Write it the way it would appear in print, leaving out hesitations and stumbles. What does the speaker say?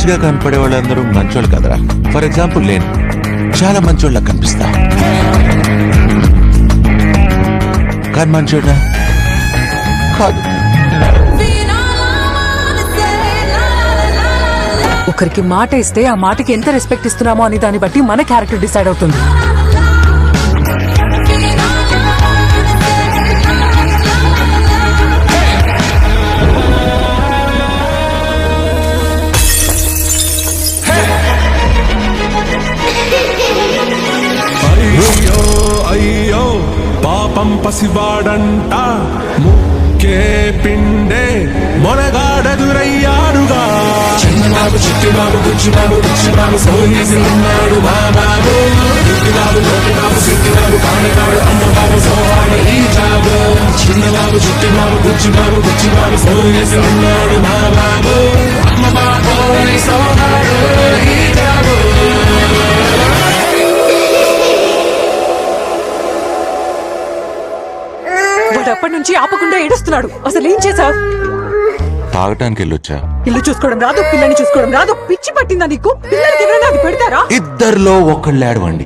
మంచిగా కనపడే వాళ్ళందరూ మంచోళ్ళు కదరా. ఫర్ ఎగ్జాంపుల్ నేను చాలా మంచోళ్ళ కనిపిస్తా, కానీ మంచోడ్రా కాదు. ఒకరికి మాట ఇస్తే ఆ మాటకి ఎంత రెస్పెక్ట్ ఇస్తున్నామో అని దాన్ని బట్టి మన క్యారెక్టర్ డిసైడ్ అవుతుంది. అయ్యో అయ్యో పాపం పసివాడంట, ముక్కే పిండే మొనగాడెదురయ్యాడుగా. చిన్నబాబు చిట్టిబాబు బుచ్చిబాబు బుచ్చిబాబు సోయేసి ఉన్నాడు మా బాబు. చిట్టిబాబు లోకిబాబు సిట్టిబాబు కానివాడు అమ్మబాబు సోహాడు ఈ జాబు. చిన్నబాబు చిట్టిబాబు బుచ్చిబాబు బుచ్చిబాబు సోయేసి ఉన్నాడు మా బాబు. అమ్మబాబు సోహాడు ఈ జాబు. వాడు అప్పటి నుంచి ఆపకుండా ఏడుస్తున్నాడు. అసలు ఏం చేశావు? తాగటానికి వెళ్ళొచ్చా. ఇల్లు చూసుకోవడం రాదు, పిల్లని చూసుకోవడం రాదు. పిచ్చి పట్టిందా నీకు? పిల్లలకి ఎవరైనా అది పెడతారా? ఇద్దరిలో ఒకళ్ళు ఏడవండి.